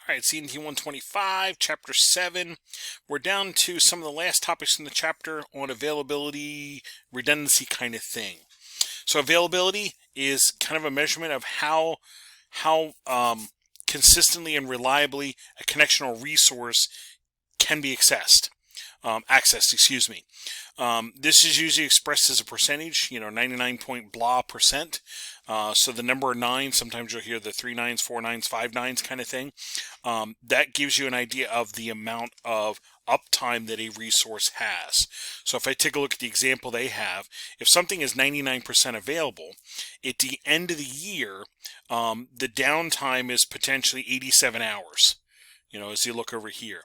All right, CNT125, Chapter 7. We're down to some of the last topics in the chapter on availability, redundancy kind of thing. So availability is kind of a measurement of how consistently and reliably a connection or resource can be accessed. Excuse me. This is usually expressed as a percentage, 99 point blah percent. So the number of nines, sometimes you'll hear the 3 nines, 4 nines, 5 nines kind of thing. That gives you an idea of the amount of uptime that a resource has. So if I take a look at the example they have, if something is 99% available, at the end of the year, the downtime is potentially 87 hours. As you look over here.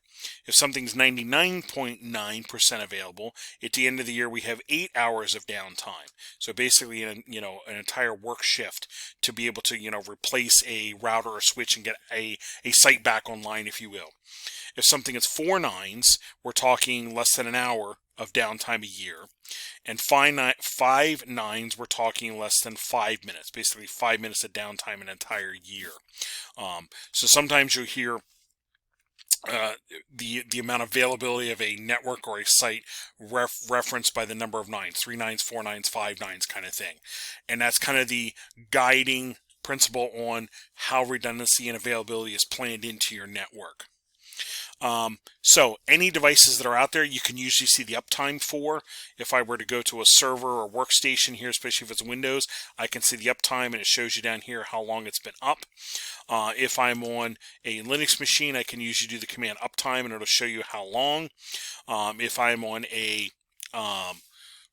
If something's 99.9% available, at the end of the year we have 8 hours of downtime. So basically, an entire work shift to be able to, replace a router or switch and get a site back online, if you will. If something is 4 nines, we're talking less than an hour of downtime a year. And 5 nines, we're talking less than 5 minutes, basically 5 minutes of downtime an entire year. So sometimes you'll hear the amount of availability of a network or a site referenced by the number of nines, 3 nines, 4 nines, 5 nines kind of thing. And that's kind of the guiding principle on how redundancy and availability is planned into your network. So any devices that are out there, you can usually see the uptime for. If I were to go to a server or workstation here, especially if it's Windows, I can see the uptime and it shows you down here how long it's been up. If I'm on a Linux machine, I can usually do the command uptime and it'll show you how long. If I'm on a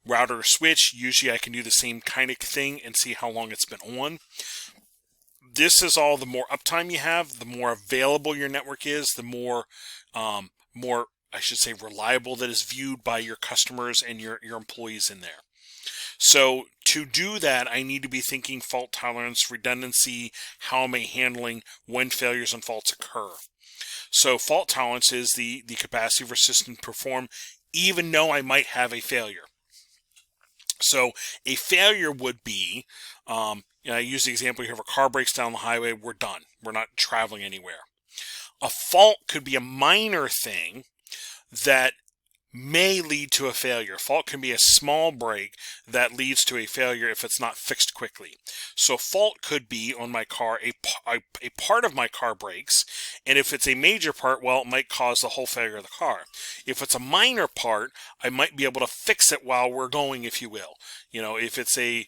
router or switch, usually I can do the same kind of thing and see how long it's been on. This is all, the more uptime you have, the more available your network is, the more I should say reliable that is viewed by your customers and your employees in there. So to do that, I need to be thinking fault tolerance, redundancy, how am I handling when failures and faults occur. So fault tolerance is the capacity for a system to perform even though I might have a failure. So a failure would be, I use the example here, if a car breaks down the highway, we're done. We're not traveling anywhere. A fault could be a minor thing that may lead to a failure. Fault can be a small break that leads to a failure if it's not fixed quickly. So fault could be on my car, a part of my car breaks, and if it's a major part, well, it might cause the whole failure of the car. If it's a minor part, I might be able to fix it while we're going, if you will. If it's the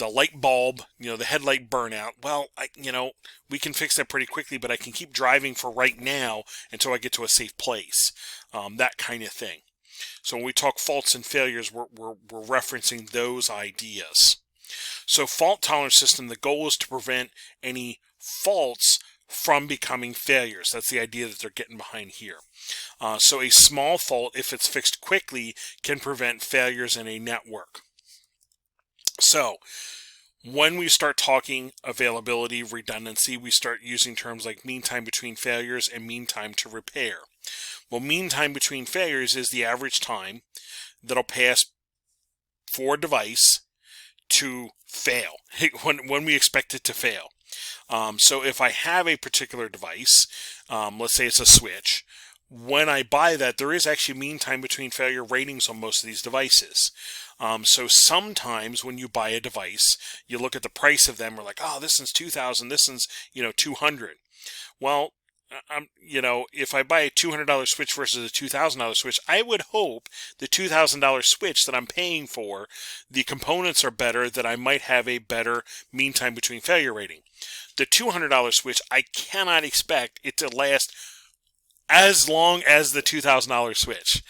light bulb, the headlight burnout, well, we can fix that pretty quickly, but I can keep driving for right now until I get to a safe place. That kind of thing. So when we talk faults and failures, we're referencing those ideas. So fault tolerance system, the goal is to prevent any faults from becoming failures. That's the idea that they're getting behind here. So a small fault, if it's fixed quickly, can prevent failures in a network. So when we start talking availability, redundancy, we start using terms like mean time between failures and mean time to repair. Well, mean time between failures is the average time that'll pass for a device to fail, when we expect it to fail. So if I have a particular device, let's say it's a switch, when I buy that, there is actually mean time between failure ratings on most of these devices. So sometimes when you buy a device, you look at the price of them, we're like, oh, this one's $2,000, this one's, $200. Well, if I buy a $200 switch versus a $2,000 switch, I would hope the $2,000 switch that I'm paying for, the components are better, that I might have a better mean time between failure rating. The $200 switch, I cannot expect it to last as long as the $2,000 switch.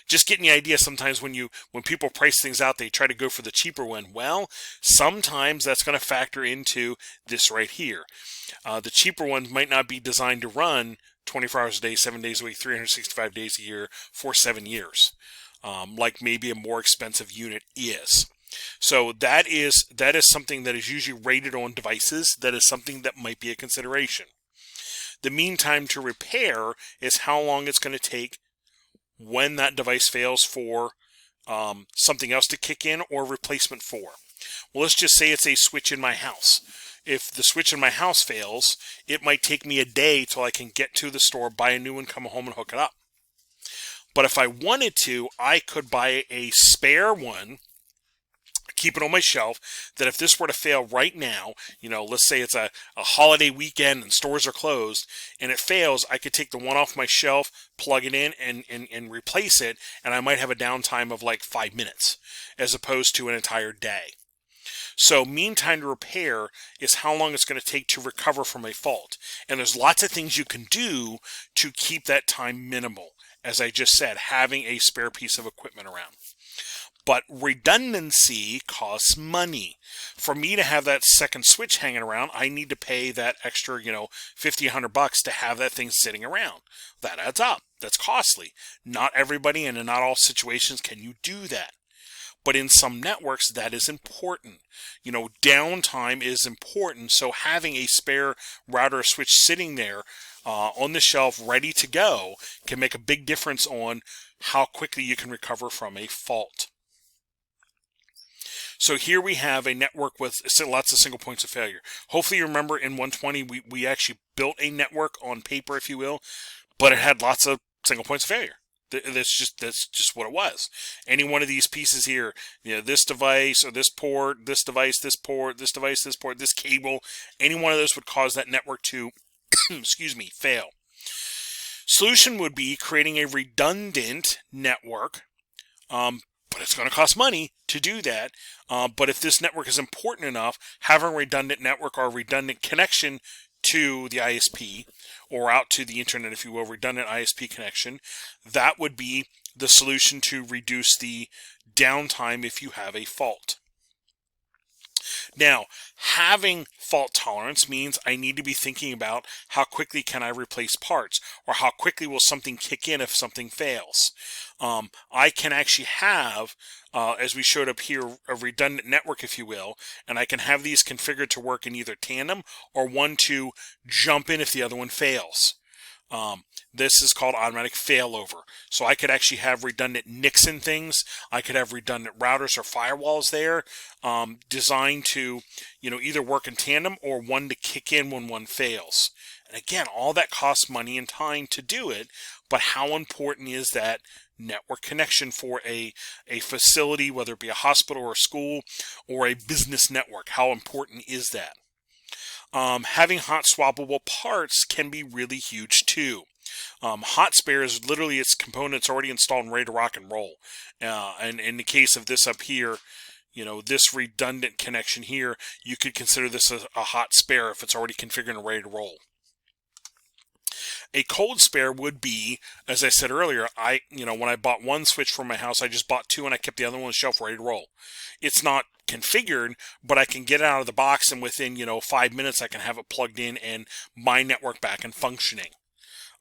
Just getting the idea, sometimes when people price things out, they try to go for the cheaper one. Well, sometimes that's going to factor into this right here. The cheaper ones might not be designed to run 24 hours a day, 7 days a week, 365 days a year for 7 years, like maybe a more expensive unit is. So that is something that is usually rated on devices. That is something that might be a consideration. The mean time to repair is how long it's going to take when that device fails for something else to kick in or replacement for. Well, let's just say it's a switch in my house. if the switch in my house fails, it might take me a day till I can get to the store, buy a new one, come home and hook it up. But if I wanted to, I could buy a spare one, keep it on my shelf, that if this were to fail right now, let's say it's a holiday weekend and stores are closed, and it fails, I could take the one off my shelf, plug it in, and replace it, and I might have a downtime of like 5 minutes, as opposed to an entire day. So mean time to repair is how long it's going to take to recover from a fault. And there's lots of things you can do to keep that time minimal. As I just said, having a spare piece of equipment around. But redundancy costs money. For me to have that second switch hanging around, I need to pay that extra, $50, $100 to have that thing sitting around. That adds up. That's costly. Not everybody and in not all situations can you do that. But in some networks, that is important. Downtime is important. So having a spare router or switch sitting there on the shelf ready to go can make a big difference on how quickly you can recover from a fault. So here we have a network with lots of single points of failure. Hopefully you remember in 120 we actually built a network on paper, if you will, but it had lots of single points of failure. That's just what it was. Any one of these pieces here, this device or this port, this device, this port, this device, this port, this cable, any one of those would cause that network to, fail. Solution would be creating a redundant network, but it's going to cost money to do that. But if this network is important enough, having a redundant network or a redundant connection to the ISP or out to the internet, if you will, redundant ISP connection, that would be the solution to reduce the downtime if you have a fault. Now, having fault tolerance means I need to be thinking about how quickly can I replace parts, or how quickly will something kick in if something fails. I can actually have, as we showed up here, a redundant network, if you will, and I can have these configured to work in either tandem or one to jump in if the other one fails. This is called automatic failover. So I could actually have redundant NICs and things. I could have redundant routers or firewalls there, designed to, either work in tandem or one to kick in when one fails. And again, all that costs money and time to do it, but how important is that network connection for a facility, whether it be a hospital or a school or a business network? How important is that? Having hot swappable parts can be really huge too. Hot spare is literally its components already installed and ready to rock and roll. And in the case of this up here, this redundant connection here, you could consider this a hot spare if it's already configured and ready to roll. A cold spare would be, as I said earlier, when I bought one switch for my house, I just bought two and I kept the other one on the shelf ready to roll. It's not configured, but I can get it out of the box and within, 5 minutes I can have it plugged in and my network back and functioning.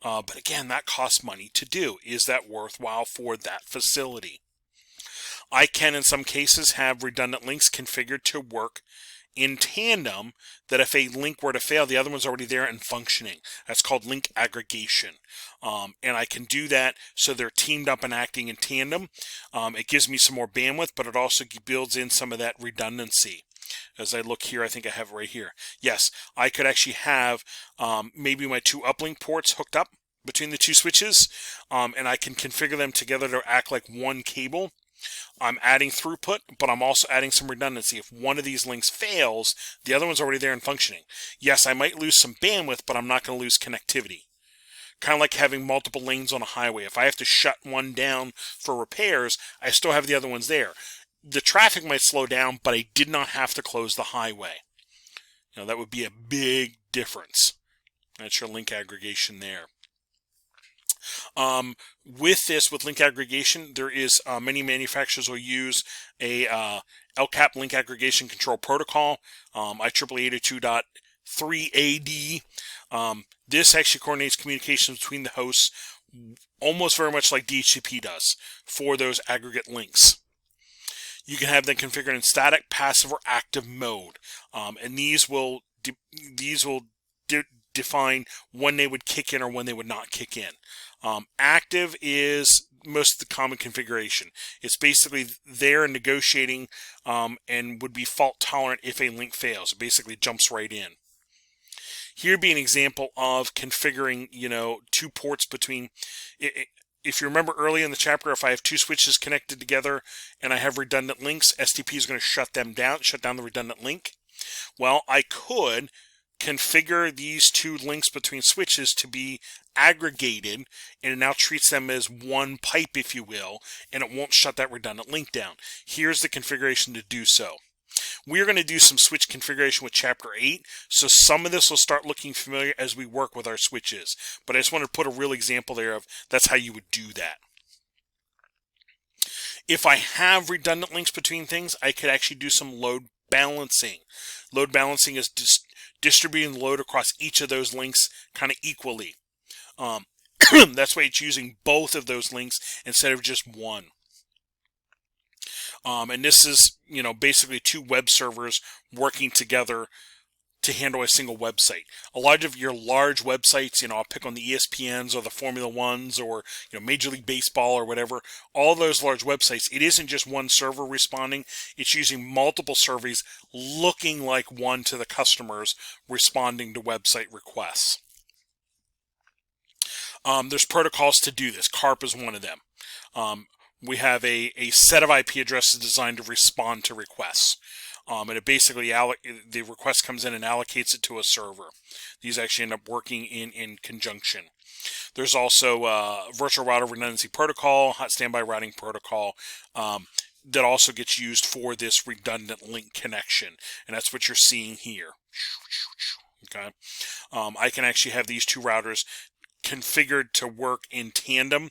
But again, that costs money to do. Is that worthwhile for that facility? I can, in some cases, have redundant links configured to work in tandem, that if a link were to fail, the other one's already there and functioning. That's called link aggregation. And I can do that so they're teamed up and acting in tandem. It gives me some more bandwidth, but it also builds in some of that redundancy. As I look here, I think I have it right here. Yes, I could actually have maybe my two uplink ports hooked up between the two switches, and I can configure them together to act like one cable. I'm adding throughput, but I'm also adding some redundancy. If one of these links fails, the other one's already there and functioning. Yes, I might lose some bandwidth, but I'm not going to lose connectivity. Kind of like having multiple lanes on a highway. If I have to shut one down for repairs, I still have the other ones there. The traffic might slow down, but I did not have to close the highway. That would be a big difference. That's your link aggregation there. With link aggregation, there is many manufacturers will use a LCAP link aggregation control protocol, IEEE 802.3AD. This actually coordinates communications between the hosts almost very much like DHCP does for those aggregate links. You can have them configured in static, passive, or active mode, and these will define when they would kick in or when they would not kick in. Active is most of the common configuration. It's basically there negotiating and would be fault tolerant if a link fails. It basically jumps right in. Here would be an example of configuring, two ports between. If you remember early in the chapter, if I have two switches connected together and I have redundant links, STP is going to shut down the redundant link. Well, I could configure these two links between switches to be aggregated, and it now treats them as one pipe, if you will, and it won't shut that redundant link down. Here's the configuration to do so. We're going to do some switch configuration with Chapter 8, so some of this will start looking familiar as we work with our switches. But I just wanted to put a real example there of that's how you would do that. If I have redundant links between things, I could actually do some load balancing. Load balancing is distributing load across each of those links kind of equally. That's why it's using both of those links instead of just one. And this is, basically two web servers working together to handle a single website. A lot of your large websites, I'll pick on the ESPNs or the Formula Ones or, Major League Baseball or whatever, all those large websites, it isn't just one server responding. It's using multiple servers looking like one to the customers responding to website requests. There's protocols to do this. CARP is one of them. We have a set of IP addresses designed to respond to requests. And it basically, the request comes in and allocates it to a server. These actually end up working in conjunction. There's also virtual router redundancy protocol, hot standby routing protocol, that also gets used for this redundant link connection. And that's what you're seeing here. Okay. I can actually have these two routers configured to work in tandem.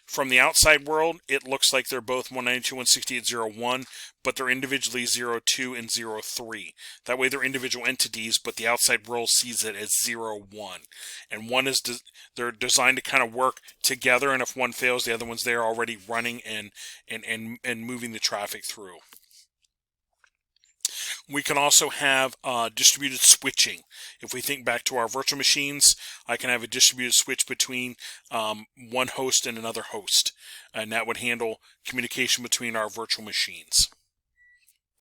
From the outside world, it looks like they're both 192.168.0.1, but they're individually 0.2 and 0.3. That way they're individual entities, but the outside world sees it as 0.1. And one is they're designed to kind of work together, and if one fails, the other one's there already running and moving the traffic through. We can also have distributed switching. If we think back to our virtual machines, I can have a distributed switch between one host and another host, and that would handle communication between our virtual machines.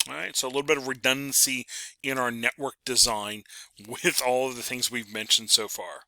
All right, so a little bit of redundancy in our network design with all of the things we've mentioned so far.